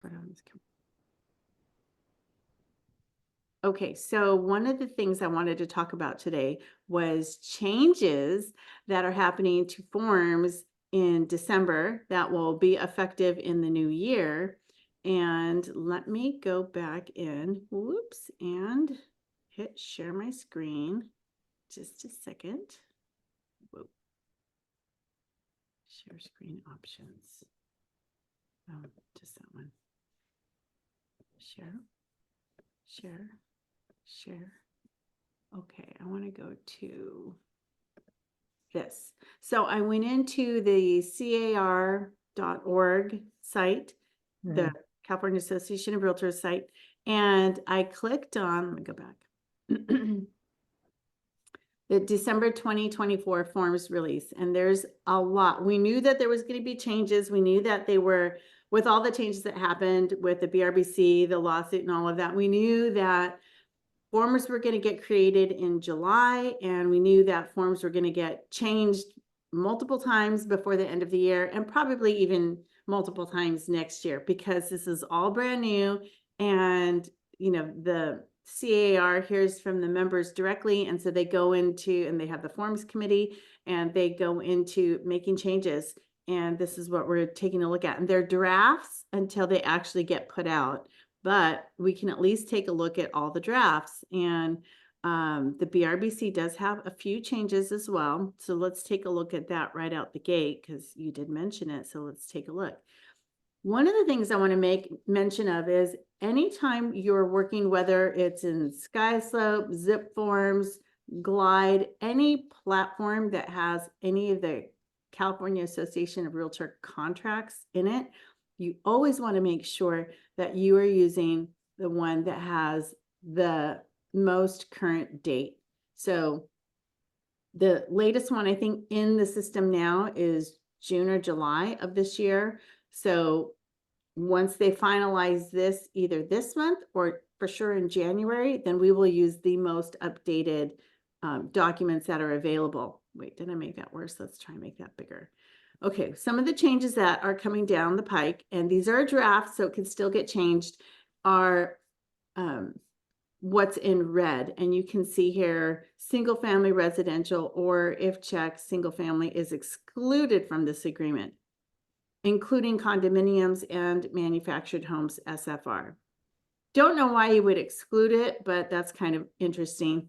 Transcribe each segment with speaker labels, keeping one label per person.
Speaker 1: put on this camera. Okay, so one of the things I wanted to talk about today was changes that are happening to forms in December that will be effective in the new year. And let me go back in, whoops, and hit share my screen. Just a second. Whoa. Share screen options. Oh, just that one. Share. Okay, I want to go to this. So I went into the CAR.org site, the California Association of Realtors site, and I clicked on, let me go back, the December 2024 forms release, and there's a lot. We knew that there was going to be changes. We knew that they were, with all the changes that happened with the BRBC, the lawsuit and all of that, we knew that forms were going to get created in July, and we knew that forms were going to get changed multiple times before the end of the year, and probably even multiple times next year, because this is all brand new. And, you know, the CAR hears from the members directly, and so they go into, and they have the forms committee, and they go into making changes. And this is what we're taking a look at. And they're drafts until they actually get put out. But we can at least take a look at all the drafts. And the BRBC does have a few changes as well. So let's take a look at that right out the gate, because you did mention it. So let's take a look. One of the things I want to make mention of is anytime you're working, whether it's in SkySlope, Zip Forms, Glide, any platform that has any of the California Association of Realtor contracts in it, you always want to make sure that you are using the one that has the most current date. So the latest one, I think, in the system now is June or July of this year. So once they finalize this, either this month or for sure in January, then we will use the most updated documents that are available. Wait, did I make that worse? Let's try and make that bigger. Okay, some of the changes that are coming down the pike, and these are drafts, so it can still get changed, are what's in red. And you can see here, single family residential, or if checked, single family is excluded from this agreement, including condominiums and manufactured homes, SFR. Don't know why you would exclude it, but that's kind of interesting.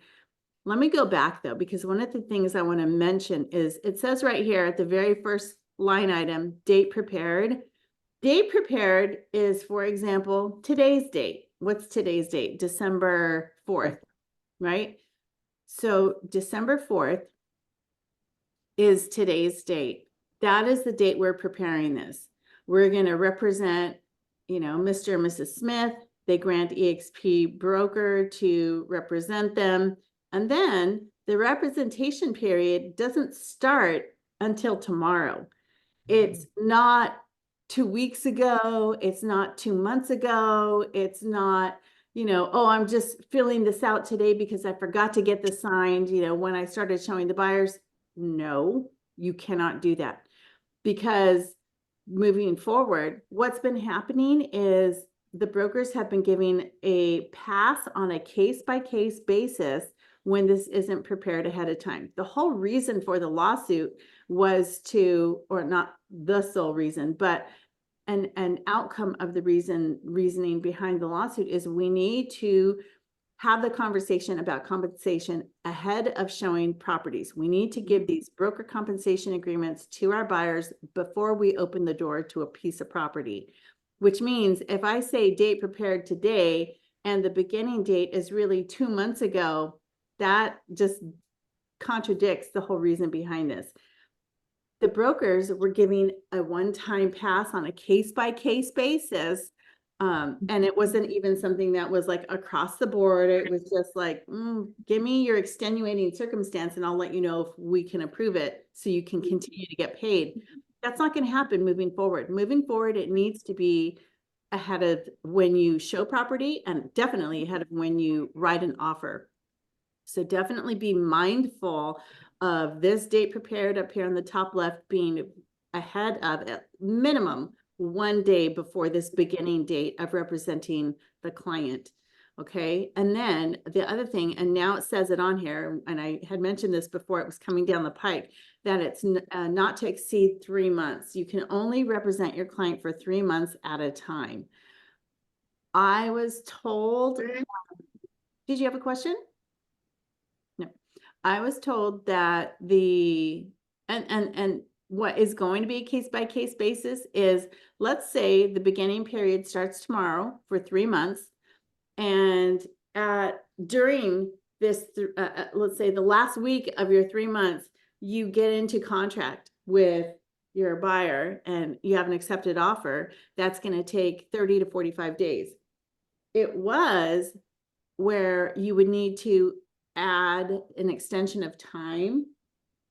Speaker 1: Let me go back though, because one of the things I want to mention is it says right here at the very first line item, date prepared. Date prepared is, for example, today's date. What's today's date? December 4th, right? So December 4th is today's date. That is the date we're preparing this. We're going to represent, you know, Mr. and Mrs. Smith. They grant EXP broker to represent them. And then the representation period doesn't start until tomorrow. It's not 2 weeks ago. It's not 2 months ago. It's not, you know, oh, I'm just filling this out today because I forgot to get this signed, you know, when I started showing the buyers. No, you cannot do that, because moving forward, what's been happening is the brokers have been giving a pass on a case-by-case basis when this isn't prepared ahead of time. The whole reason for the lawsuit was to, or not the sole reason, but an outcome of the reasoning behind the lawsuit is we need to have the conversation about compensation ahead of showing properties. We need to give these broker compensation agreements to our buyers before we open the door to a piece of property, which means if I say date prepared today and the beginning date is really 2 months ago, that just contradicts the whole reason behind this. The brokers were giving a one-time pass on a case-by-case basis. And it wasn't even something that was like across the board. It was just like, give me your extenuating circumstance and I'll let you know if we can approve it so you can continue to get paid. That's not going to happen moving forward. Moving forward, it needs to be ahead of when you show property and definitely ahead of when you write an offer. So definitely be mindful of this date prepared up here on the top left being ahead of at minimum 1 day before this beginning date of representing the client. Okay, and then the other thing, and now it says it on here, and I had mentioned this before it was coming down the pike, that it's not to exceed 3 months. You can only represent your client for 3 months at a time. I was told, did you have a question? No, I was told that and what is going to be a case by case basis is, let's say the beginning period starts tomorrow for 3 months. And during this, let's say the last week of your 3 months, you get into contract with your buyer and you have an accepted offer, that's going to take 30 to 45 days. It was where you would need to add an extension of time.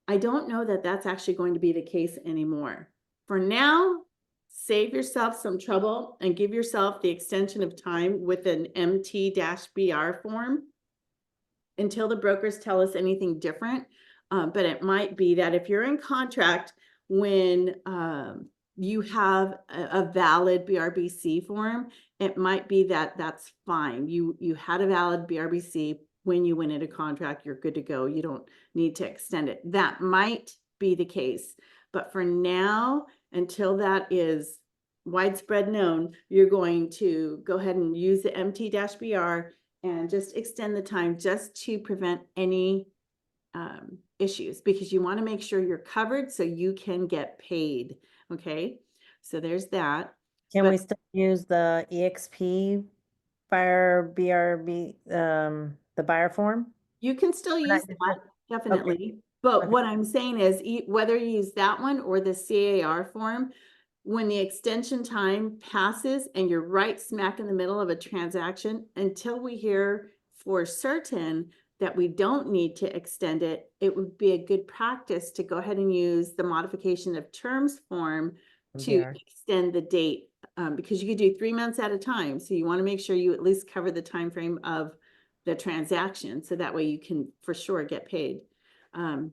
Speaker 1: I don't know that that's actually going to be the case anymore. For now, save yourself some trouble and give yourself the extension of time with an Mentee-BR form until the brokers tell us anything different. But it might be that if you're in contract when you have a valid BRBC form, it might be that that's fine. You had a valid BRBC when you went into contract, you're good to go. You don't need to extend it. That might be the case. But for now, until that is widespread known, you're going to go ahead and use the Mentee-BR and just extend the time just to prevent any issues, because you want to make sure you're covered so you can get paid. Okay, so there's that.
Speaker 2: Can we still use the EXP buyer BRB, the buyer form?
Speaker 1: You can still use that, definitely.
Speaker 2: Okay.
Speaker 1: But
Speaker 2: Okay.
Speaker 1: what I'm saying is whether you use that one or the CAR form, when the extension time passes and you're right smack in the middle of a transaction, until we hear for certain that we don't need to extend it, it would be a good practice to go ahead and use the modification of terms form to
Speaker 2: BR.
Speaker 1: extend the date, because you could do 3 months at a time. So you want to make sure you at least cover the time frame of the transaction, so that way you can for sure get paid.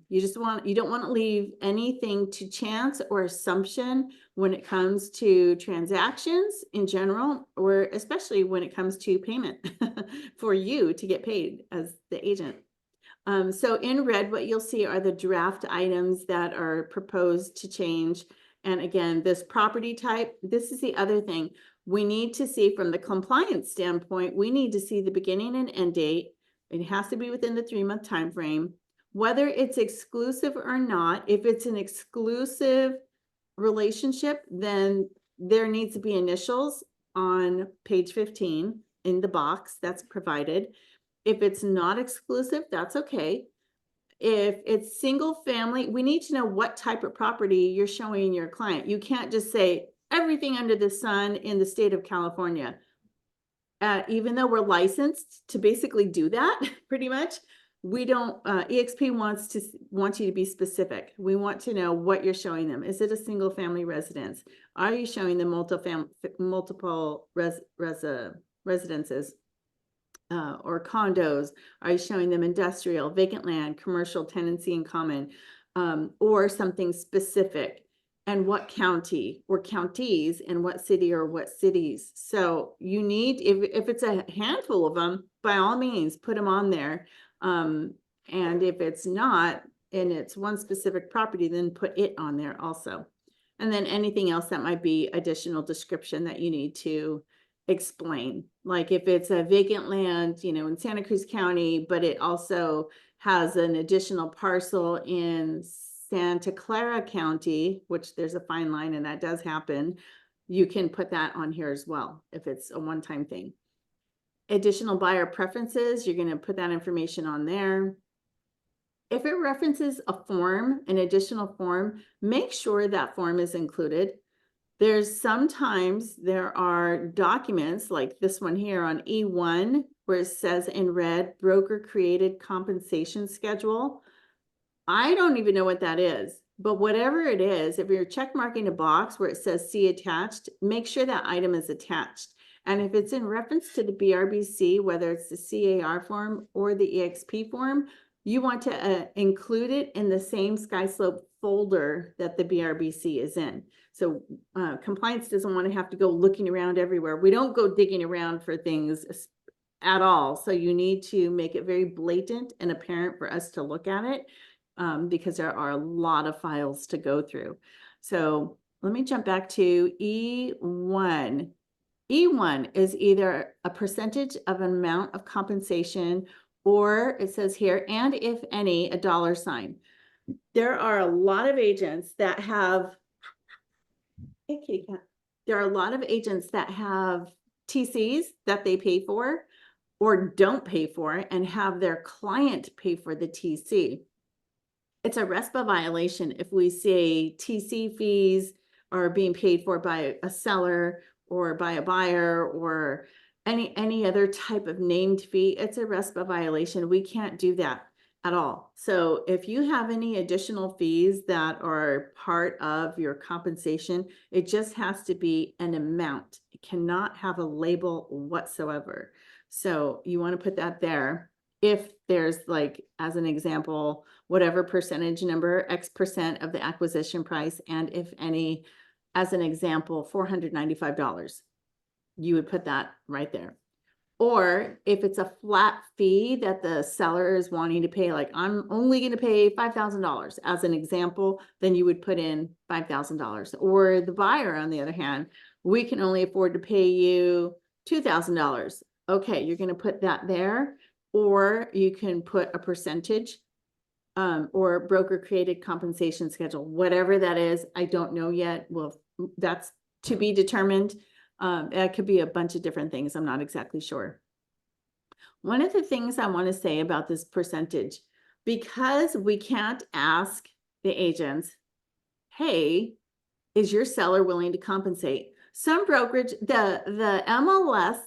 Speaker 1: You don't want to leave anything to chance or assumption when it comes to transactions in general, or especially when it comes to payment for you to get paid as the agent. So in red, what you'll see are the draft items that are proposed to change. And again, this property type, this is the other thing. We need to see from the compliance standpoint, we need to see the beginning and end date. It has to be within the 3-month time frame. Whether it's exclusive or not, if it's an exclusive relationship, then there needs to be initials on page 15 in the box that's provided. If it's not exclusive, that's okay. If it's single family, we need to know what type of property you're showing your client. You can't just say everything under the sun in the state of California. Even though we're licensed to basically do that, pretty much, we don't, EXP wants you to be specific. We want to know what you're showing them. Is it a single family residence? Are you showing them multiple residences? Or condos? Are you showing them industrial, vacant land, commercial, tenancy in common, or something specific? And what county or counties, and what city or what cities? So you need, if it's a handful of them, by all means, put them on there. And if it's not, and it's one specific property, then put it on there also. And then anything else that might be additional description that you need to explain. Like if it's a vacant land, in Santa Cruz County, but it also has an additional parcel in Santa Clara County, which there's a fine line and that does happen, you can put that on here as well if it's a one-time thing. Additional buyer preferences, you're going to put that information on there. If it references a form, an additional form, make sure that form is included. Sometimes there are documents like this one here on E1 where it says in red, broker created compensation schedule. I don't even know what that is, but whatever it is, if you're check marking a box where it says see attached, make sure that item is attached. And if it's in reference to the BRBC, whether it's the CAR form or the EXP form, you want to include it in the same SkySlope folder that the BRBC is in. So compliance doesn't want to have to go looking around everywhere. We don't go digging around for things at all. So you need to make it very blatant and apparent for us to look at it, because there are a lot of files to go through. So let me jump back to E1. E1 is either a percentage of an amount of compensation, or it says here, and if any, a dollar sign. There are a lot of agents that have, hey, kitty cat. There are a lot of agents that have TCs that they pay for or don't pay for and have their client pay for the TC. It's a RESPA violation if we say TC fees are being paid for by a seller or by a buyer or any other type of named fee. It's a RESPA violation. We can't do that at all. So if you have any additional fees that are part of your compensation, it just has to be an amount. It cannot have a label whatsoever. So you want to put that there. If there's, like, as an example, whatever percentage number, X% of the acquisition price, and if any, as an example, $495, you would put that right there. Or if it's a flat fee that the seller is wanting to pay, like I'm only going to pay $5,000 as an example, then you would put in $5,000. Or the buyer, on the other hand, we can only afford to pay you $2,000. Okay, you're going to put that there, or you can put a percentage or broker created compensation schedule, whatever that is. I don't know yet. Well, that's to be determined. It could be a bunch of different things. I'm not exactly sure. One of the things I want to say about this percentage, because we can't ask the agents, hey, is your seller willing to compensate? Some brokerage, the MLS,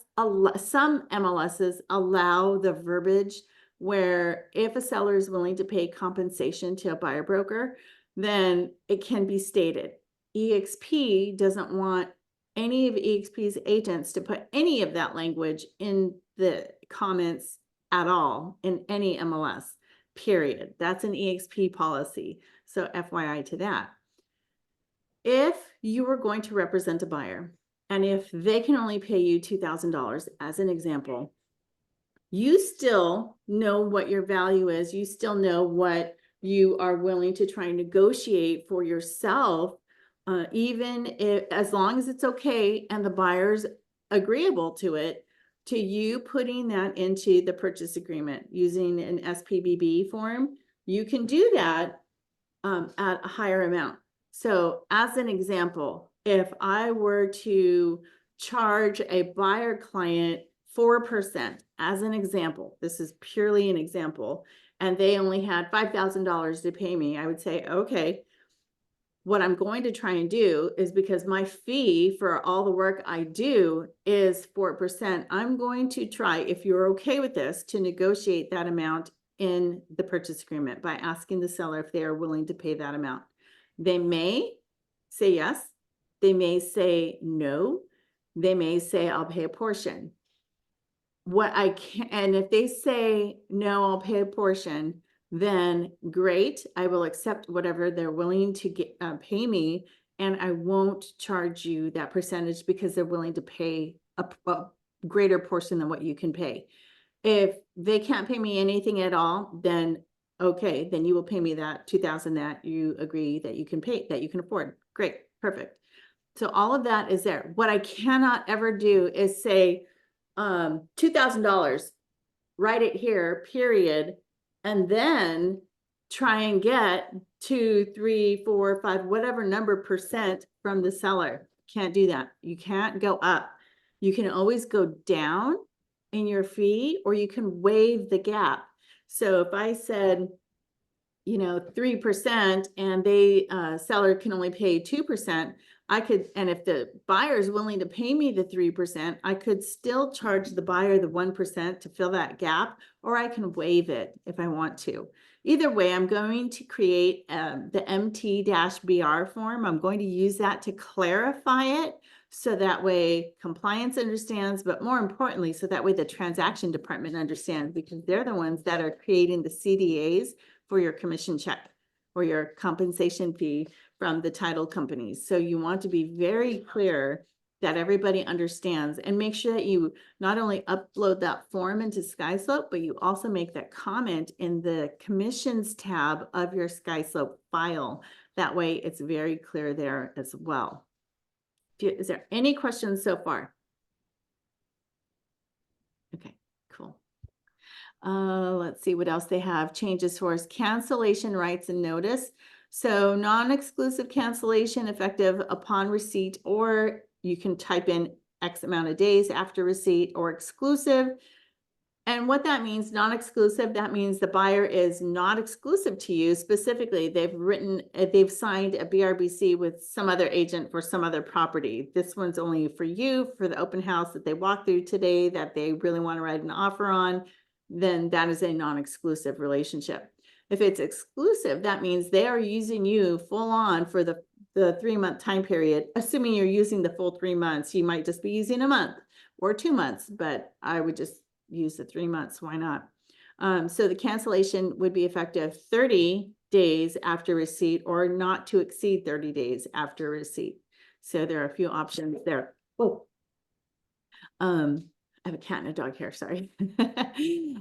Speaker 1: some MLSs allow the verbiage where if a seller is willing to pay compensation to a buyer broker, then it can be stated. EXP doesn't want any of EXP's agents to put any of that language in the comments at all in any MLS, period. That's an EXP policy. So FYI to that. If you were going to represent a buyer, and if they can only pay you $2,000 as an example, you still know what your value is. You still know what you are willing to try and negotiate for yourself, even if, as long as it's okay and the buyer's agreeable to it, to you putting that into the purchase agreement using an SPBB form. You can do that at a higher amount. So as an example, if I were to charge a buyer client 4%, as an example, this is purely an example, and they only had $5,000 to pay me, I would say, okay, what I'm going to try and do is, because my fee for all the work I do is 4%, I'm going to try, if you're okay with this, to negotiate that amount in the purchase agreement by asking the seller if they are willing to pay that amount. They may say yes. They may say no. They may say, I'll pay a portion. What I can, and if they say, no, I'll pay a portion, then great. I will accept whatever they're willing to get, pay me. And I won't charge you that percentage because they're willing to pay a greater portion than what you can pay. If they can't pay me anything at all, then okay, then you will pay me that $2,000 that you agree that you can pay, that you can afford. Great, perfect. So all of that is there. What I cannot ever do is say $2,000, write it here, period, and then try and get 2, 3, 4, 5, whatever number percent from the seller. Can't do that. You can't go up. You can always go down in your fee, or you can waive the gap. So if I said, 3% and they seller can only pay 2%, I could, and if the buyer is willing to pay me the 3%, I could still charge the buyer the 1% to fill that gap, or I can waive it if I want to. Either way, I'm going to create the MT-BR form. I'm going to use that to clarify it, so that way compliance understands, but more importantly, so that way the transaction department understands, because they're the ones that are creating the CDAs for your commission check or your compensation fee from the title companies. So you want to be very clear that everybody understands, and make sure that you not only upload that form into SkySlope, but you also make that comment in the commissions tab of your SkySlope file. That way it's very clear there as well. Is there any questions so far? Okay, cool. Let's see what else they have. Changes for us, cancellation rights and notice. So non-exclusive cancellation effective upon receipt, or you can type in X amount of days after receipt, or exclusive. And what that means, non-exclusive, that means the buyer is not exclusive to you specifically. They've signed a BRBC with some other agent for some other property. This one's only for you, for the open house that they walked through today that they really want to write an offer on. Then that is a non-exclusive relationship. If it's exclusive, that means they are using you full on for the 3-month time period. Assuming you're using the full 3 months, you might just be using a month or 2 months, but I would just use the 3 months. Why not? So the cancellation would be effective 30 days after receipt, or not to exceed 30 days after receipt. So there are a few options there. Oh, I have a cat and a dog here, sorry.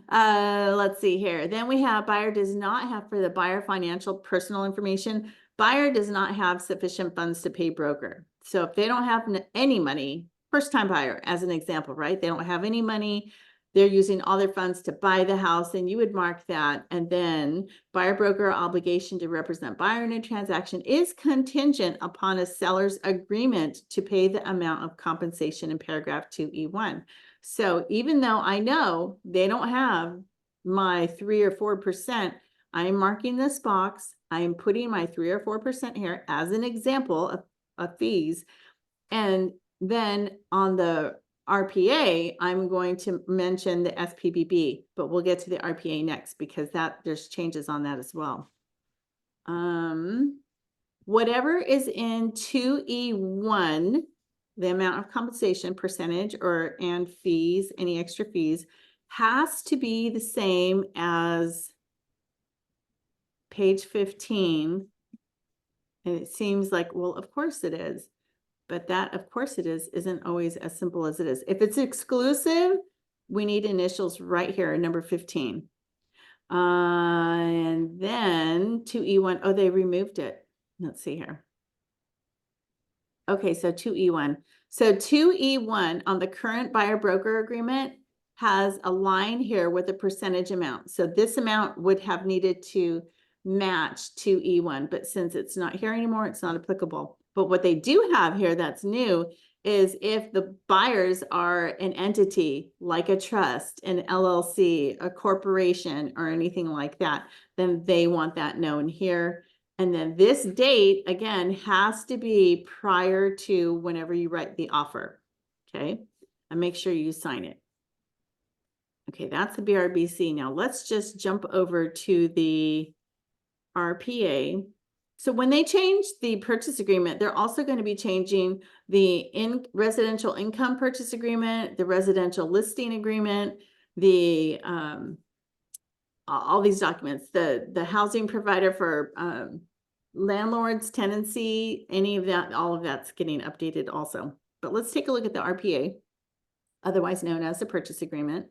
Speaker 1: Let's see here. Then we have buyer does not have, for the buyer financial personal information, buyer does not have sufficient funds to pay broker. So if they don't have any money, first time buyer as an example, right? They don't have any money. They're using all their funds to buy the house, and you would mark that. And then buyer broker obligation to represent buyer in a transaction is contingent upon a seller's agreement to pay the amount of compensation in paragraph 2E1. So even though I know they don't have my 3 or 4%, I'm marking this box. I'm putting my 3 or 4% here as an example of fees. And then on the RPA, I'm going to mention the SPBB, but we'll get to the RPA next because there's changes on that as well. Whatever is in 2E1, the amount of compensation percentage and fees, any extra fees, has to be the same as page 15. And it seems like, well, of course it is. But that, of course it is, isn't always as simple as it is. If it's exclusive, we need initials right here, number 15. And then 2E1, oh, they removed it. Let's see here. Okay, so 2E1. So 2E1 on the current buyer broker agreement has a line here with a percentage amount. So this amount would have needed to match 2E1, but since it's not here anymore, it's not applicable. But what they do have here that's new is if the buyers are an entity like a trust, an LLC, a corporation, or anything like that, then they want that known here. And then this date, again, has to be prior to whenever you write the offer, okay? And make sure you sign it. Okay, that's the BRBC. Now let's just jump over to the RPA. So when they change the purchase agreement, they're also going to be changing the residential income purchase agreement, the residential listing agreement, the all these documents, the housing provider for landlords, tenancy, any of that, all of that's getting updated also. But let's take a look at the RPA, otherwise known as the purchase agreement.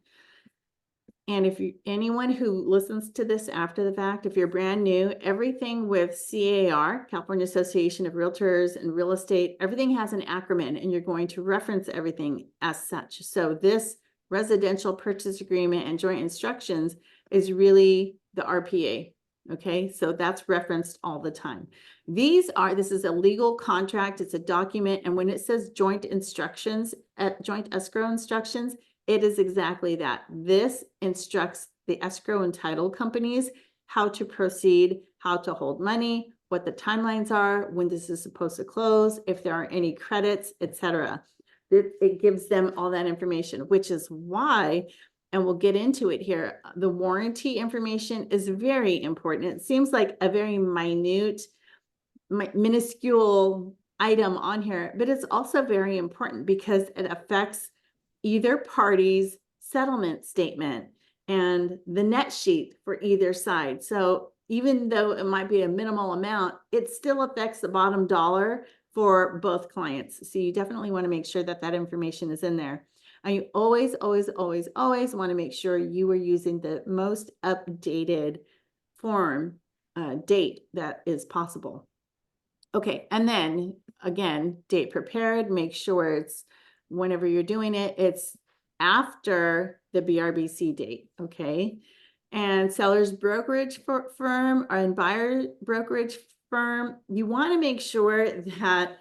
Speaker 1: And if anyone who listens to this after the fact, if you're brand new, everything with CAR, California Association of Realtors and Real Estate, everything has an acronym, and you're going to reference everything as such. So this residential purchase agreement and joint instructions is really the RPA. Okay, so that's referenced all the time. This is a legal contract, it's a document, and when it says joint instructions, joint escrow instructions, it is exactly that. This instructs the escrow and title companies how to proceed, how to hold money, what the timelines are, when this is supposed to close, if there are any credits, etc. It gives them all that information, which is why, and we'll get into it here, the warranty information is very important. It seems like a very minuscule item on here, but it's also very important because it affects either party's settlement statement and the net sheet for either side. So even though it might be a minimal amount, it still affects the bottom dollar for both clients. So you definitely want to make sure that that information is in there. And you always, always, always, always want to make sure you are using the most updated form date that is possible. Okay, and then again, date prepared, make sure it's whenever you're doing it, it's after the BRBC date, okay? And seller's brokerage firm and buyer brokerage firm, you want to make sure that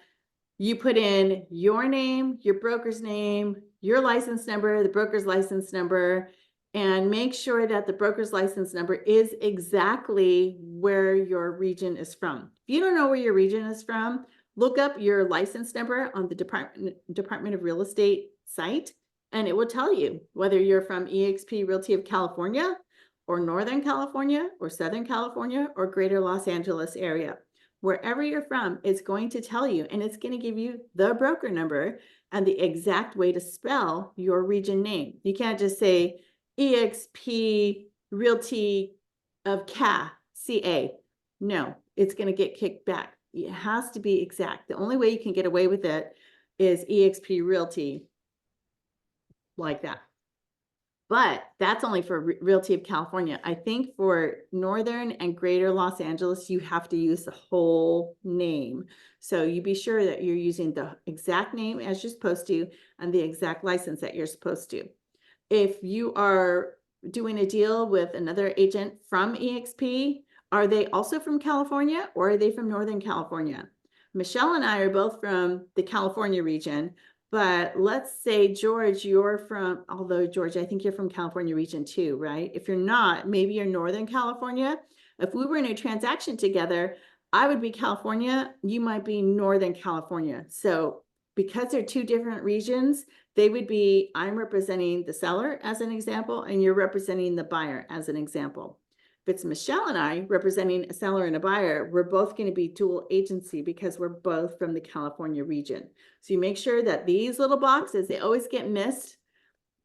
Speaker 1: you put in your name, your broker's name, your license number, the broker's license number, and make sure that the broker's license number is exactly where your region is from. If you don't know where your region is from, look up your license number on the Department of Real Estate site, and it will tell you whether you're from eXp Realty of California or Northern California or Southern California or Greater Los Angeles area. Wherever you're from, it's going to tell you, and it's going to give you the broker number and the exact way to spell your region name. You can't just say eXp Realty of CA. No, it's going to get kicked back. It has to be exact. The only way you can get away with it is eXp Realty like that. But that's only for Realty of California. I think for Northern and Greater Los Angeles, you have to use the whole name. So you be sure that you're using the exact name as you're supposed to and the exact license that you're supposed to. If you are doing a deal with another agent from eXp, are they also from California or are they from Northern California? Michelle and I are both from the California region. But let's say, George, you're from, although George, I think you're from California region too, right? If you're not, maybe you're Northern California. If we were in a transaction together, I would be California, you might be Northern California. So because they're two different regions, they would be, I'm representing the seller as an example, and you're representing the buyer as an example. If it's Michelle and I representing a seller and a buyer, we're both going to be dual agency because we're both from the California region. So you make sure that these little boxes, they always get missed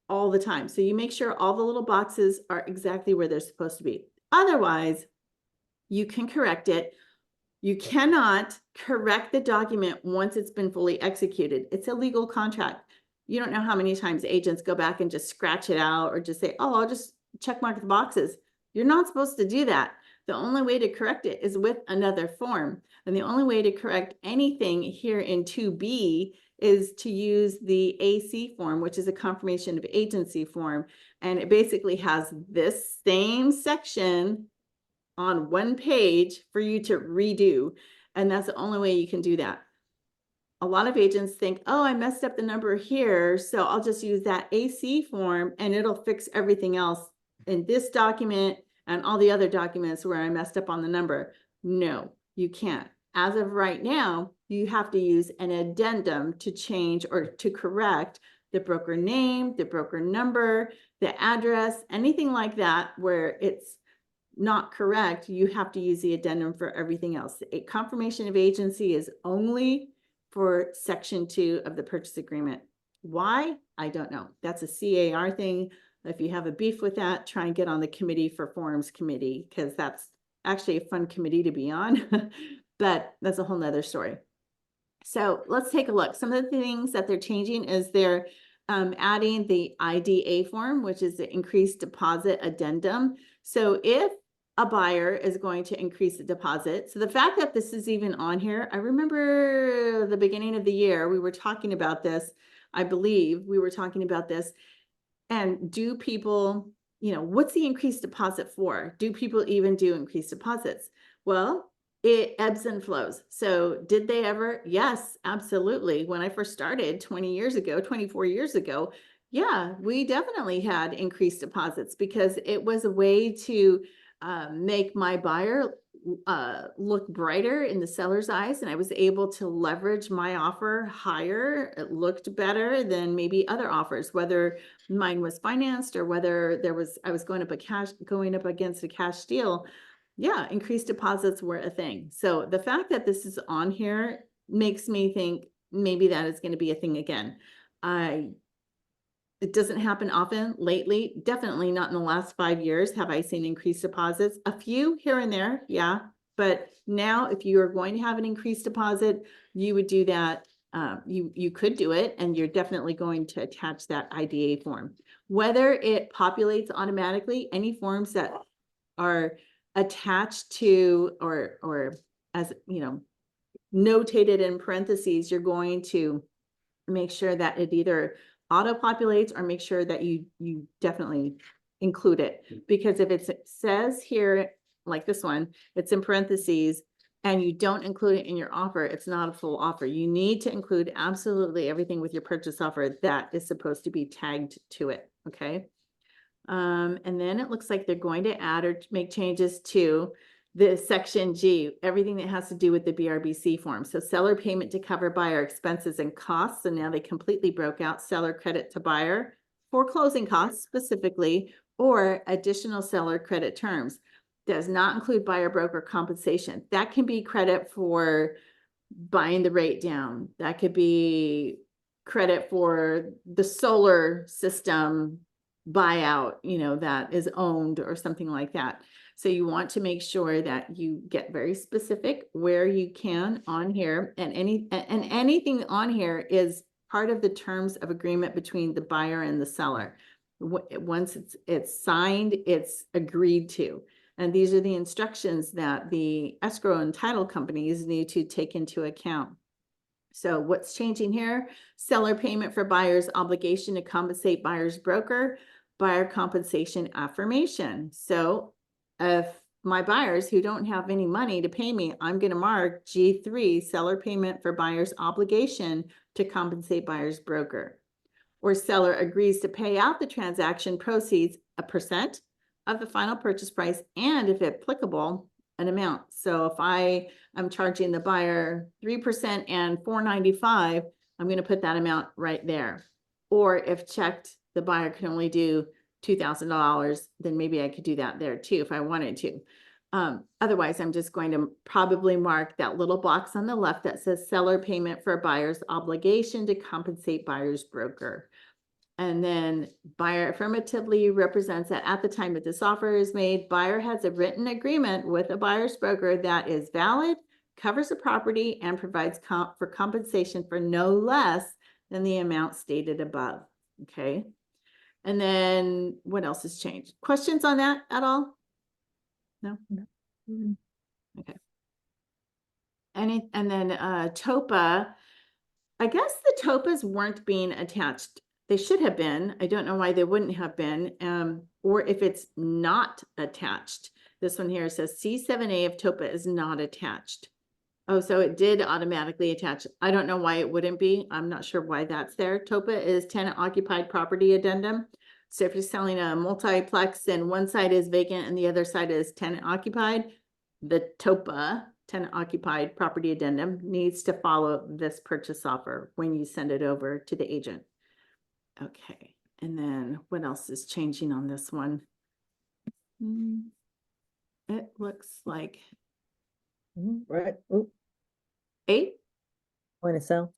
Speaker 1: all the time. So you make sure all the little boxes are exactly where they're supposed to be. Otherwise, you can correct it. You cannot correct the document once it's been fully executed. It's a legal contract. You don't know how many times agents go back and just scratch it out or just say, oh, I'll just check mark the boxes. You're not supposed to do that. The only way to correct it is with another form. And the only way to correct anything here in 2B is to use the AC form, which is a confirmation of agency form. And it basically has this same section on one page for you to redo. And that's the only way you can do that. A lot of agents think, oh, I messed up the number here, so I'll just use that AC form and it'll fix everything else in this document and all the other documents where I messed up on the number. No, you can't. As of right now, you have to use an addendum to change or to correct the broker name, the broker number, the address, anything like that where it's not correct. You have to use the addendum for everything else. A confirmation of agency is only for section 2 of the purchase agreement. Why? I don't know. That's a CAR thing. If you have a beef with that, try and get on the committee for forms committee, because that's actually a fun committee to be on, but that's a whole nother story. So let's take a look. Some of the things that they're changing is they're adding the IDA form, which is the increased deposit addendum. So if a buyer is going to increase the deposit. So the fact that this is even on here, I remember the beginning of the year, we were talking about this. I believe we were talking about this. And do people, what's the increased deposit for? Do people even do increased deposits? Well, it ebbs and flows. So did they ever? Yes, absolutely. When I first started 20 years ago, 24 years ago, yeah, we definitely had increased deposits because it was a way to make my buyer look brighter in the seller's eyes, and I was able to leverage my offer higher. It looked better than maybe other offers, whether mine was financed or whether I was going up against a cash deal. Yeah, increased deposits were a thing. So the fact that this is on here makes me think maybe that is going to be a thing again. It doesn't happen often lately, definitely not in the last 5 years have I seen increased deposits. A few here and there, yeah. But now if you are going to have an increased deposit, you would do that. You could do it, and you're definitely going to attach that IDA form. Whether it populates automatically, any forms that are attached to or as you know, notated in parentheses, you're going to make sure that it either auto-populates or make sure that you definitely include it. Because if it says here, like this one, it's in parentheses, and you don't include it in your offer, it's not a full offer. You need to include absolutely everything with your purchase offer that is supposed to be tagged to it, okay? And then it looks like they're going to add or make changes to the section G, everything that has to do with the BRBC form. So seller payment to cover buyer expenses and costs. So now they completely broke out seller credit to buyer for closing costs specifically, or additional seller credit terms. Does not include buyer broker compensation. That can be credit for buying the rate down. That could be credit for the solar system buyout, you know, that is owned or something like that. So you want to make sure that you get very specific where you can on here, and anything on here is part of the terms of agreement between the buyer and the seller. Once it's signed, it's agreed to. And these are the instructions that the escrow and title companies need to take into account. So what's changing here? Seller payment for buyer's obligation to compensate buyer's broker, buyer compensation affirmation. So if my buyers who don't have any money to pay me, I'm going to mark G3, seller payment for buyer's obligation to compensate buyer's broker. Or seller agrees to pay out the transaction proceeds, a % of the final purchase price, and if applicable, an amount. So if I am charging the buyer 3% and $4.95, I'm going to put that amount right there. Or if checked, the buyer can only do $2,000, then maybe I could do that there too if I wanted to. Otherwise, I'm just going to probably mark that little box on the left that says seller payment for buyer's obligation to compensate buyer's broker. And then buyer affirmatively represents that at the time that this offer is made, buyer has a written agreement with a buyer's broker that is valid, covers the property, and provides for compensation for no less than the amount stated above. Okay. And then what else has changed? Questions on that at all? No?
Speaker 2: Mhm.
Speaker 1: Okay. And then TOPA, I guess the TOPAs weren't being attached. They should have been. I don't know why they wouldn't have been. Or if it's not attached. This one here says C7A of TOPA is not attached. Oh, so it did automatically attach. I don't know why it wouldn't be. I'm not sure why that's there. TOPA is tenant occupied property addendum. So if you're selling a multiplex and one side is vacant and the other side is tenant occupied, the TOPA, tenant occupied property addendum, needs to follow this purchase offer when you send it over to the agent. Okay, and then what else is changing on this one? It looks like
Speaker 2: Right. Ooh,
Speaker 1: 8.
Speaker 2: point of sale.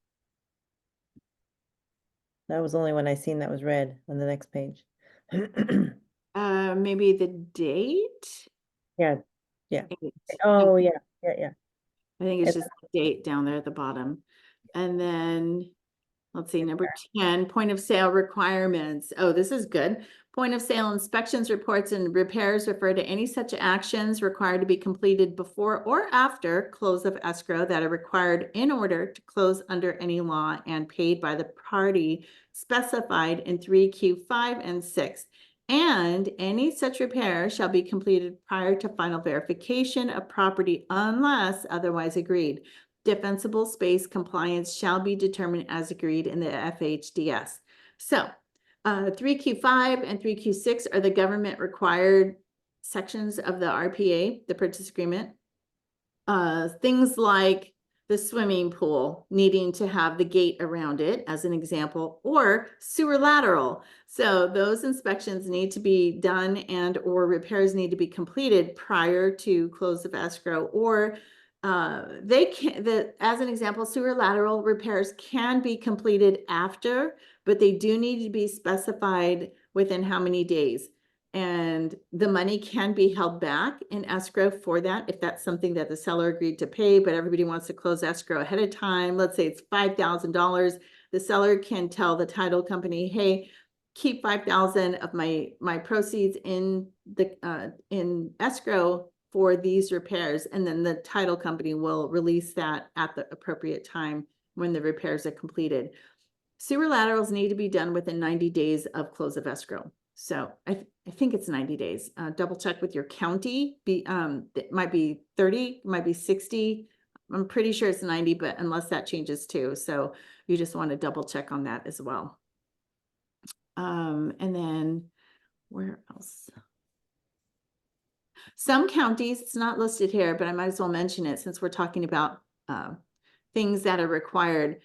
Speaker 2: That was the only one I seen that was red on the next page.
Speaker 1: Maybe the date.
Speaker 2: Yeah, yeah.
Speaker 1: 8.
Speaker 2: Oh, yeah, yeah.
Speaker 1: I think it's
Speaker 2: It's-
Speaker 1: just the date down there at the bottom. And then let's see, number 10, point of sale requirements. Oh, this is good. Point of sale inspections, reports, and repairs refer to any such actions required to be completed before or after close of escrow that are required in order to close under any law and paid by the party specified in 3Q5 and 6. And any such repair shall be completed prior to final verification of property unless otherwise agreed. Defensible space compliance shall be determined as agreed in the FHDS. So 3Q5 and 3Q6 are the government required sections of the RPA, the purchase agreement. Things like the swimming pool needing to have the gate around it, as an example, or sewer lateral. So those inspections need to be done and or repairs need to be completed prior to close of escrow, or they can, as an example, sewer lateral repairs can be completed after but they do need to be specified within how many days. And the money can be held back in escrow for that if that's something that the seller agreed to pay, but everybody wants to close escrow ahead of time. Let's say it's $5,000. The seller can tell the title company, hey, keep 5,000 of my proceeds in escrow for these repairs, and then the title company will release that at the appropriate time when the repairs are completed. Sewer laterals need to be done within 90 days of close of escrow. So I think it's 90 days. Double check with your county. It might be 30, might be 60. I'm pretty sure it's 90, but unless that changes too. So you just want to double check on that as well. And then where else? Some counties, it's not listed here, but I might as well mention it since we're talking about things that are required.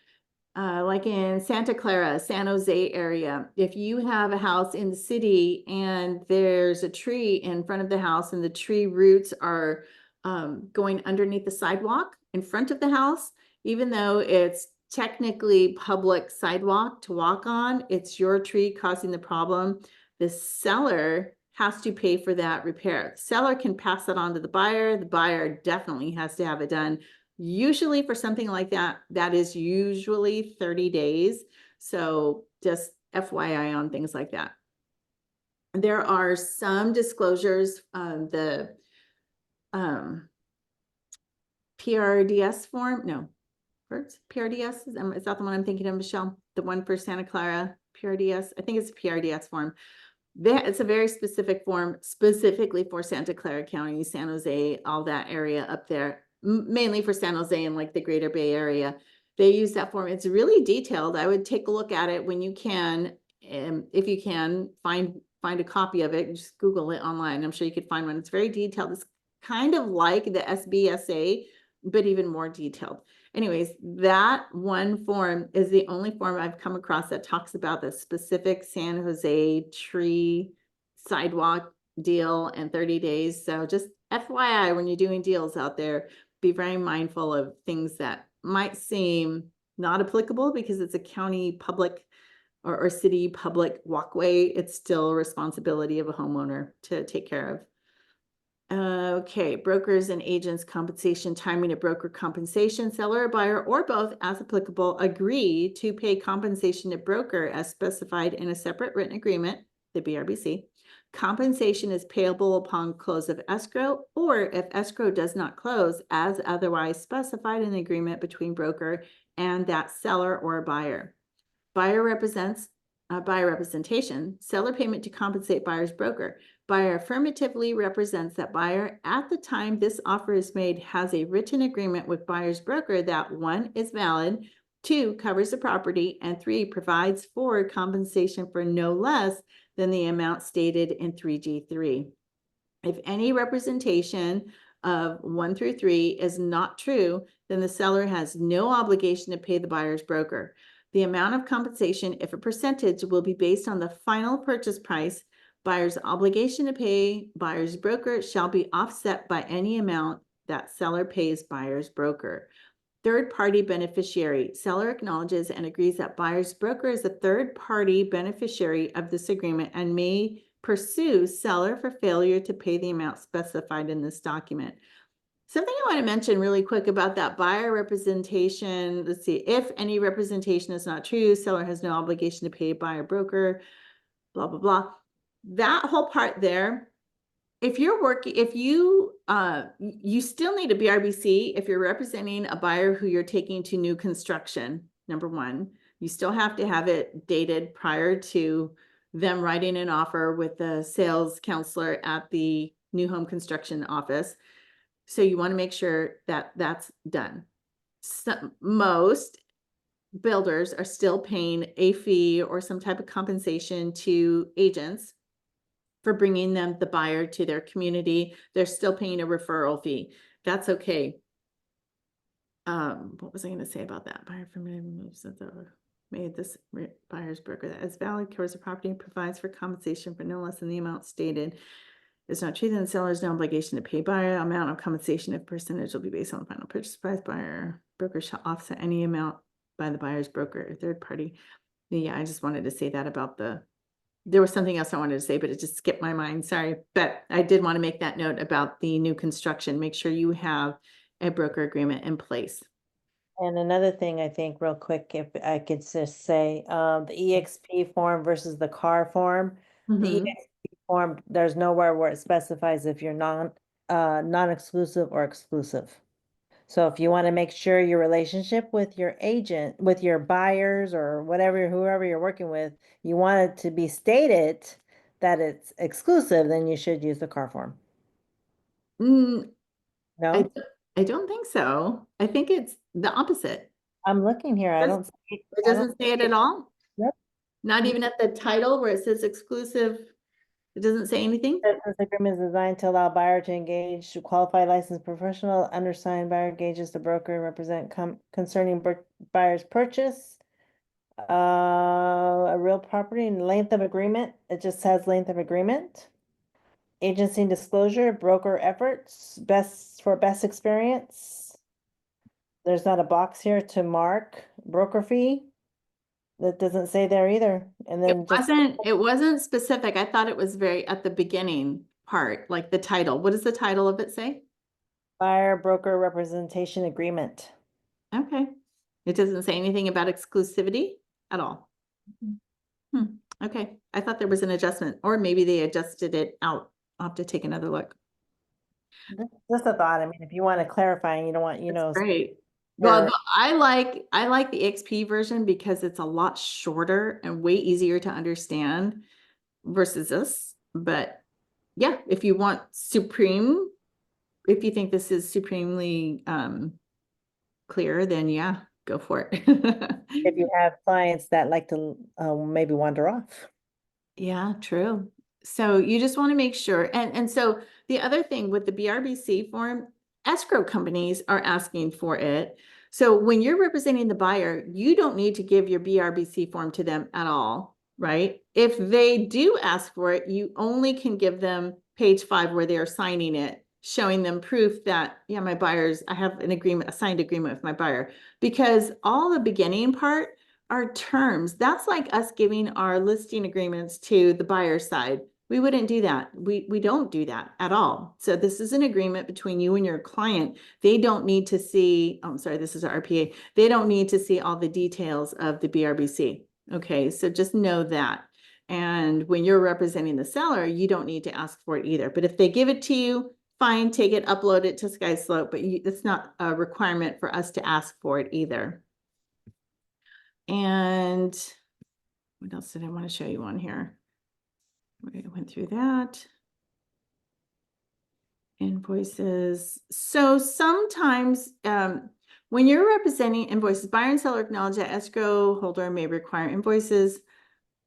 Speaker 1: Like in Santa Clara, San Jose area, if you have a house in the city and there's a tree in front of the house and the tree roots are going underneath the sidewalk in front of the house, even though it's technically public sidewalk to walk on, it's your tree causing the problem. The seller has to pay for that repair. The seller can pass that on to the buyer. The buyer definitely has to have it done. Usually for something like that, that is usually 30 days. So just FYI on things like that. There are some disclosures, the PRDS form, no, PRDS, is that the one I'm thinking of, Michelle? The one for Santa Clara, PRDS, I think it's a PRDS form. It's a very specific form specifically for Santa Clara County, San Jose, all that area up there, mainly for San Jose and like the Greater Bay Area. They use that form. It's really detailed. I would take a look at it when you can, if you can find a copy of it. Just Google it online. I'm sure you could find one. It's very detailed. It's kind of like the SBSA, but even more detailed. Anyways, that one form is the only form I've come across that talks about the specific San Jose tree sidewalk deal and 30 days. So just FYI, when you're doing deals out there, be very mindful of things that might seem not applicable because it's a county public or city public walkway. It's still a responsibility of a homeowner to take care of. Okay, brokers and agents compensation, timing of broker compensation, seller or buyer or both as applicable agree to pay compensation to broker as specified in a separate written agreement, the BRBC. Compensation is payable upon close of escrow or if escrow does not close as otherwise specified in the agreement between broker and that seller or buyer. Buyer representation, seller payment to compensate buyer's broker. Buyer affirmatively represents that buyer at the time this offer is made has a written agreement with buyer's broker that 1 is valid, 2 covers the property, and 3 provides for compensation for no less than the amount stated in 3G3. If any representation of 1 through 3 is not true, then the seller has no obligation to pay the buyer's broker. The amount of compensation, if a percentage, will be based on the final purchase price. Buyer's obligation to pay buyer's broker shall be offset by any amount that seller pays buyer's broker. Third-party beneficiary. Seller acknowledges and agrees that buyer's broker is a third-party beneficiary of this agreement and may pursue seller for failure to pay the amount specified in this document. Something I want to mention really quick about that buyer representation. Let's see, if any representation is not true, seller has no obligation to pay buyer broker, blah, blah, blah. That whole part there, if you're working, if you still need a BRBC if you're representing a buyer who you're taking to new construction, number 1, you still have to have it dated prior to them writing an offer with the sales counselor at the new home construction office. So you want to make sure that that's done. Most builders are still paying a fee or some type of compensation to agents for bringing them the buyer to their community. They're still paying a referral fee. That's okay. What was I going to say about that? Buyer from moves that made this buyer's broker that is valid, covers the property, provides for compensation for no less than the amount stated. It's not true, then the seller has no obligation to pay buyer. Amount of compensation if percentage will be based on the final purchase price. Buyer broker shall offset any amount by the buyer's broker or third party. Yeah, I just wanted to say that about there was something else I wanted to say, but it just skipped my mind, sorry. But I did want to make that note about the new construction. Make sure you have a broker agreement in place.
Speaker 2: And another thing, I think, real quick, if I could just say, the EXP form versus the CAR form. The
Speaker 1: Mhm.
Speaker 2: EXP form, there's nowhere where it specifies if you're non-exclusive or exclusive. So if you want to make sure your relationship with your agent, with your buyers or whatever, whoever you're working with, you want it to be stated that it's exclusive, then you should use the CAR form.
Speaker 1: Mm, I,
Speaker 2: No?
Speaker 1: I don't think so. I think it's the opposite.
Speaker 2: I'm looking here.
Speaker 1: Does- It
Speaker 2: I don't
Speaker 1: doesn't say it
Speaker 2: see
Speaker 1: at
Speaker 2: it.
Speaker 1: all?
Speaker 2: Yep.
Speaker 1: Not even at the title where it says exclusive? It doesn't say anything?
Speaker 2: This agreement is designed to allow buyer to engage qualified licensed professional. Undersigned buyer engages the broker and represent concerning buyer's purchase. A real property and length of agreement. It just says length of agreement. Agency disclosure, broker efforts, best experience. There's not a box here to mark broker fee. That doesn't say there either. And
Speaker 1: It
Speaker 2: then just
Speaker 1: wasn't specific. I thought it was very at the beginning part, like the title. What does the title of it say?
Speaker 2: buyer broker representation agreement.
Speaker 1: Okay. It doesn't say anything about exclusivity at all. Hmm. Okay. I thought there was an adjustment, or maybe they adjusted it out. I'll have to take another look.
Speaker 2: Just a thought. I mean, if you want to clarify and you don't want,
Speaker 1: That's great. Well,
Speaker 2: your
Speaker 1: I like the XP version because it's a lot shorter and way easier to understand versus this. But yeah, if you want supreme, if you think this is supremely clear, then yeah, go for it.
Speaker 2: if you have clients that like to maybe wander off.
Speaker 1: Yeah, true. So you just want to make sure. And so the other thing with the BRBC form, escrow companies are asking for it. So when you're representing the buyer, you don't need to give your BRBC form to them at all, right? If they do ask for it, you only can give them page 5 where they are signing it, showing them proof that, yeah, my buyers, I have an agreement, a signed agreement with my buyer. Because all the beginning part are terms. That's like us giving our listing agreements to the buyer side. We wouldn't do that. We don't do that at all. So this is an agreement between you and your client. They don't need to see, oh, I'm sorry, this is our RPA. They don't need to see all the details of the BRBC. Okay, so just know that. And when you're representing the seller, you don't need to ask for it either. But if they give it to you, fine, take it, upload it to SkySlope, but it's not a requirement for us to ask for it either. And what else did I want to show you on here? I went through that. Invoices. So sometimes when you're representing invoices, buyer and seller acknowledge that escrow holder may require invoices.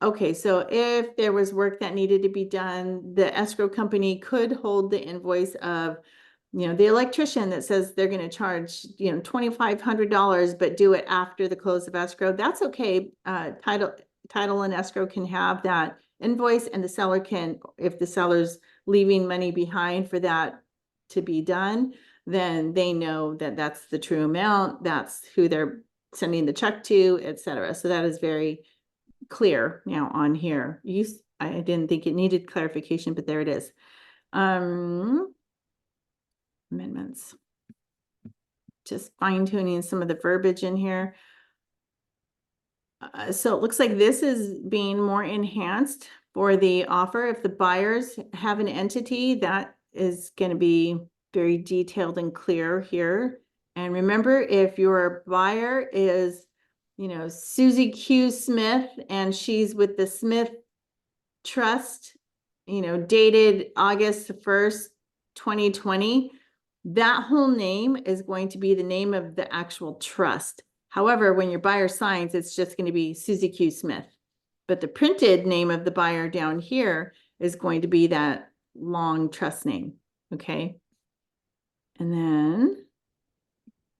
Speaker 1: Okay, so if there was work that needed to be done, the escrow company could hold the invoice of, the electrician that says they're going to charge, $2,500, but do it after the close of escrow. That's okay. Title and escrow can have that invoice, and the seller can, if the seller's leaving money behind for that to be done, then they know that that's the true amount. That's who they're sending the check to, etc. So that is very clear now on here. I didn't think it needed clarification, but there it is. Amendments. Just fine tuning some of the verbiage in here. So it looks like this is being more enhanced for the offer. If the buyers have an entity, that is going to be very detailed and clear here. And remember, if your buyer is, Susie Q. Smith, and she's with the Smith Trust, dated August 1st, 2020, that whole name is going to be the name of the actual trust. However, when your buyer signs, it's just going to be Susie Q. Smith. But the printed name of the buyer down here is going to be that long trust name. Okay. And then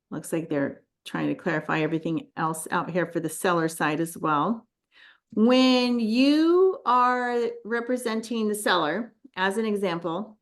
Speaker 1: looks like they're trying to clarify everything else out here for the seller side as well. When you are representing the seller, as an example,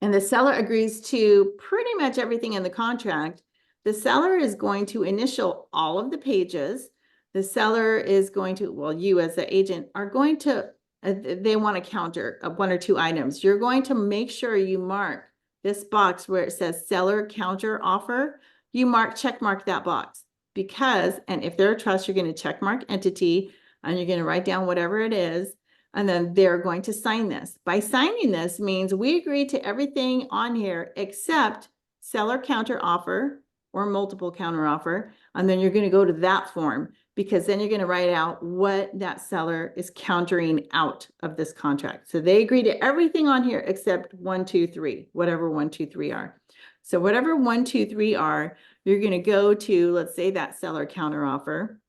Speaker 1: and the seller agrees to pretty much everything in the contract, the seller is going to initial all of the pages. the seller is going to, well, you as the agent are going to, they want to counter one or two items. You're going to make sure you mark this box where it says seller counter offer. You check mark that box because, and if they're a trust, you're going to check mark entity and you're going to write down whatever it is. And then they're going to sign this. By signing this means we agree to everything on here except seller counter offer or multiple counter offer. And then you're going to go to that form because then you're going to write out what that seller is countering out of this contract. So they agree to everything on here except 1, 2, 3, whatever 1, 2, 3 are. So whatever 1, 2, 3 are, you're going to go to, let's say that seller counter offer.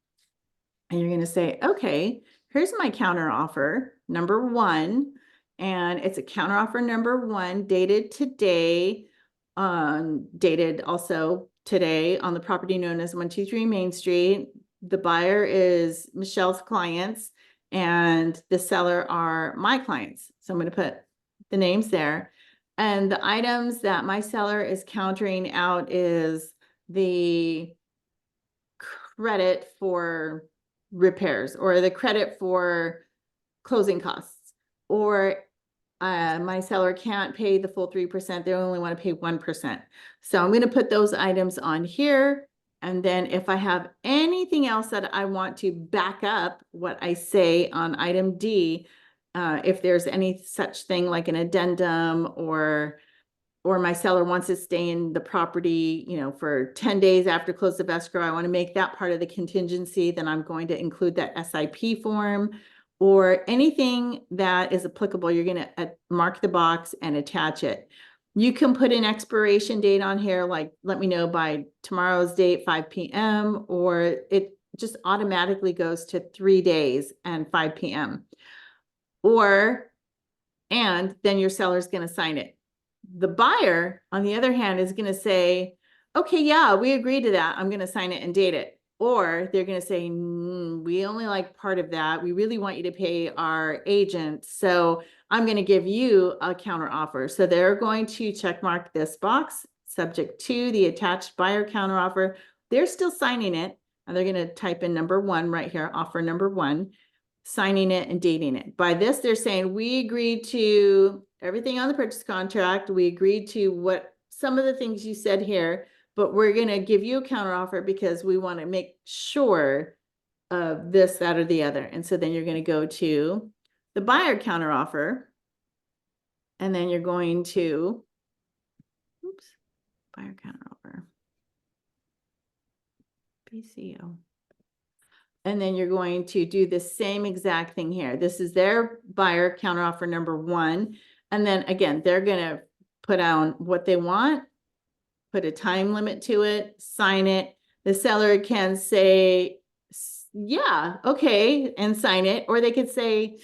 Speaker 1: And you're going to say, okay, here's my counter offer, number 1. And it's a counter offer number 1 dated today, dated also today on the property known as 123 Main Street. The buyer is Michelle's clients and the seller are my clients. So I'm going to put the names there. And the items that my seller is countering out is the credit for repairs or the credit for closing costs, or my seller can't pay the full 3%. They only want to pay 1%. So I'm going to put those items on here. And then if I have anything else that I want to back up what I say on item D, if there's any such thing like an addendum or my seller wants to stay in the property, you know, for 10 days after close of escrow, I want to make that part of the contingency, then I'm going to include that SIP form or anything that is applicable. You're going to mark the box and attach it. You can put an expiration date on here, like let me know by tomorrow's date, 5 p.m., or it just automatically goes to 3 days and 5 p.m. And then your seller's going to sign it. The buyer, on the other hand, is going to say, okay, yeah, we agree to that. I'm going to sign it and date it. Or they're going to say, we only like part of that. We really want you to pay our agent. So I'm going to give you a counter offer. So they're going to check mark this box subject to the attached buyer counter offer. They're still signing it. And they're going to type in number 1 right here, offer number 1, signing it and dating it. By this, they're saying we agreed to everything on the purchase contract. We agreed to what some of the things you said here, but we're going to give you a counter offer because we want to make sure of this, that, or the other. And so then you're going to go to the buyer counter offer. And then you're going to, buyer counter offer, BCO. And then you're going to do the same exact thing here. This is their buyer counteroffer number 1. And then again, they're going to put on what they want, put a time limit to it, sign it. The seller can say, yeah, okay, and sign it. Or they could say,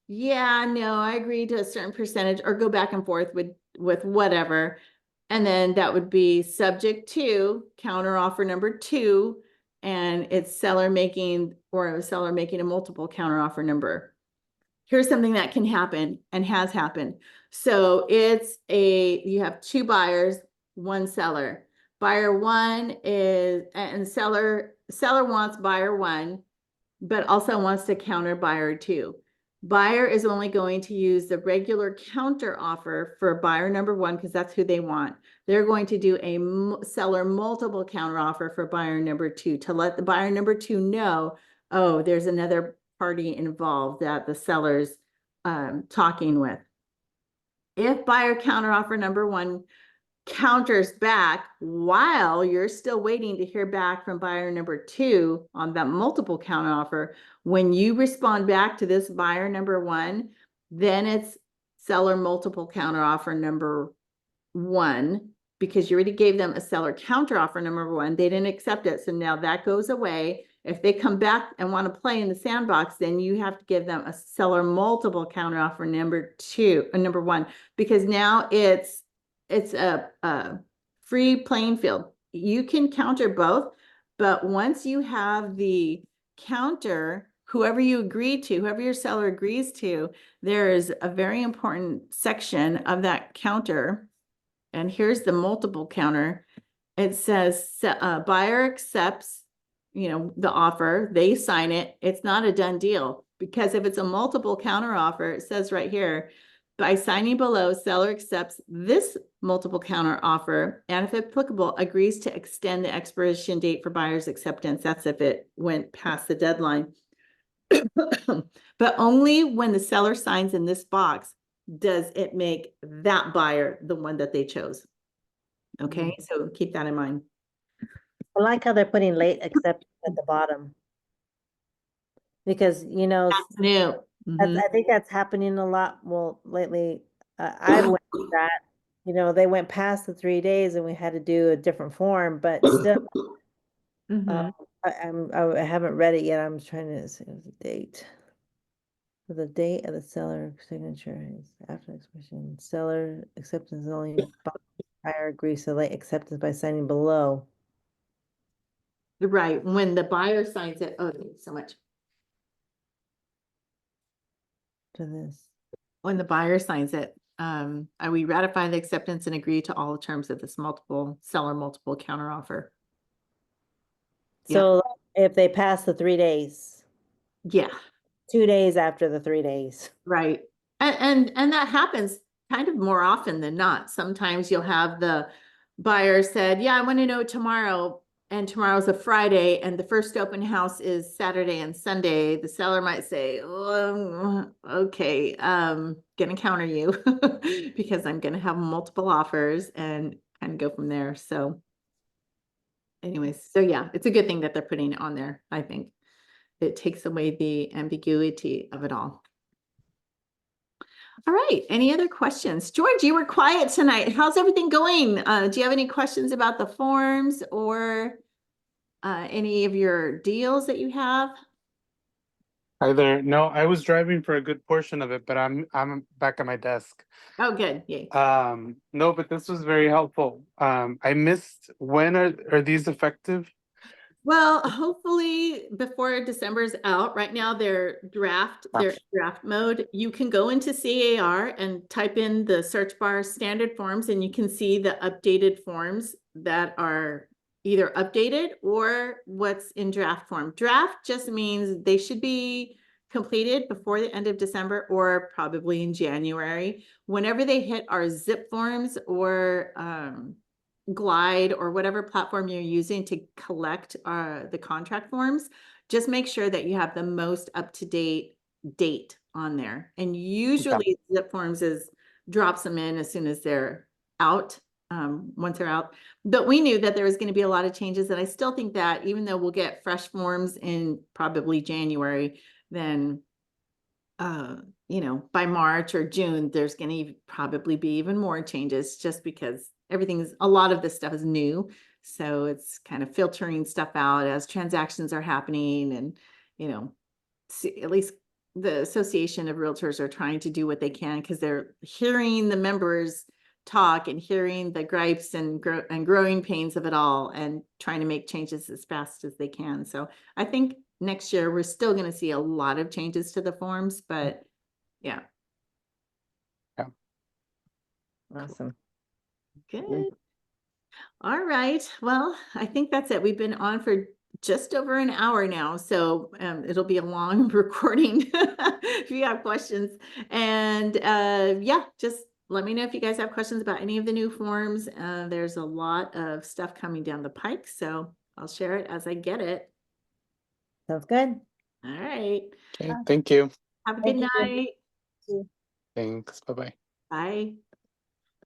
Speaker 1: yeah, no, I agree to a certain percentage, or go back and forth with whatever. And then that would be subject to counteroffer number 2. And it's seller making a multiple counteroffer number. Here's something that can happen and has happened. So you have 2 buyers, 1 seller. Buyer 1 is, and seller wants buyer 1, but also wants to counter buyer 2. Buyer is only going to use the regular counter offer for buyer number 1 because that's who they want. They're going to do a seller multiple counter offer for buyer number 2 to let the buyer number 2 know, oh, there's another party involved that the seller's talking with. If buyer counter offer number 1 counters back while you're still waiting to hear back from buyer number 2 on that multiple counter offer, when you respond back to this buyer number 1, then it's seller multiple counter offer number 1 because you already gave them a seller counter offer number 1. They didn't accept it. So now that goes away. If they come back and want to play in the sandbox, then you have to give them a seller multiple counter offer number 1, because now it's a free playing field. You can counter both, but once you have the counter, whoever your seller agrees to, there is a very important section of that counter. And here's the multiple counter. It says buyer accepts, you know, the offer, they sign it, it's not a done deal. Because if it's a multiple counter offer, it says right here, by signing below, seller accepts this multiple counter offer and if applicable, agrees to extend the expiration date for buyer's acceptance. That's if it went past the deadline. But only when the seller signs in this box does it make that buyer the one that they chose. Okay, so keep that in mind.
Speaker 2: I like how they're putting late acceptance at the bottom. Because, you know,
Speaker 1: That's new. Mhm.
Speaker 2: I think that's happening a lot. Well, lately, I've went through that, you know, they went past the 3 days and we had to do a different form, but still,
Speaker 1: Mhm.
Speaker 2: I haven't read it yet. I'm trying to see the date. So the date of the seller signature is after expiration. Seller acceptance is only buyer agrees to late acceptance by signing below.
Speaker 1: Right, when the buyer signs it, oh, thank you so much.
Speaker 2: To this.
Speaker 1: When the buyer signs it, we ratify the acceptance and agree to all the terms of this multiple counter offer. Yeah.
Speaker 2: So if they pass the 3 days,
Speaker 1: Yeah,
Speaker 2: 2 days after the 3 days.
Speaker 1: right. And that happens kind of more often than not. Sometimes you'll have the buyer said, yeah, I want to know tomorrow, and tomorrow's a Friday, and the first open house is Saturday and Sunday. The seller might say, oh, okay, gonna counter you because I'm gonna have multiple offers and kind of go from there. So anyways, so yeah, it's a good thing that they're putting it on there, I think. It takes away the ambiguity of it all. All right, any other questions? George, you were quiet tonight. How's everything going? Do you have any questions about the forms or any of your deals that you have?
Speaker 3: Hi there. No, I was driving for a good portion of it, but I'm back at my desk.
Speaker 1: Oh, good, yay.
Speaker 3: No, but this was very helpful. I missed, when are these effective?
Speaker 1: Well, hopefully before December is out. Right now they're draft mode. You can go into CAR and type in the search bar standard forms and you can see the updated forms that are either updated or what's in draft form. Draft just means they should be completed before the end of December or probably in January. Whenever they hit our zip forms or Glide or whatever platform you're using to collect the contract forms, just make sure that you have the most up-to-date date on there. And usually zip forms drops them in as soon as they're out, once they're out. But we knew that there was going to be a lot of changes, and I still think that even though we'll get fresh forms in probably January, then you know, by March or June, there's going to probably be even more changes just because a lot of this stuff is new. So it's kind of filtering stuff out as transactions are happening. And, you know, at least the Association of Realtors are trying to do what they can because they're hearing the members talk and hearing the gripes and growing pains of it all and trying to make changes as fast as they can. So I think next year we're still going to see a lot of changes to the forms, but yeah.
Speaker 2: Awesome.
Speaker 1: Good. All right. Well, I think that's it. We've been on for just over an hour now, so it'll be a long recording if you have questions. And yeah, just let me know if you guys have questions about any of the new forms. There's a lot of stuff coming down the pike, so I'll share it as I get it.
Speaker 2: Sounds good.
Speaker 1: All right.
Speaker 3: Okay, thank you.
Speaker 1: Have a good
Speaker 2: Thank you.
Speaker 1: night.
Speaker 3: Thanks. Bye-bye.
Speaker 1: Bye.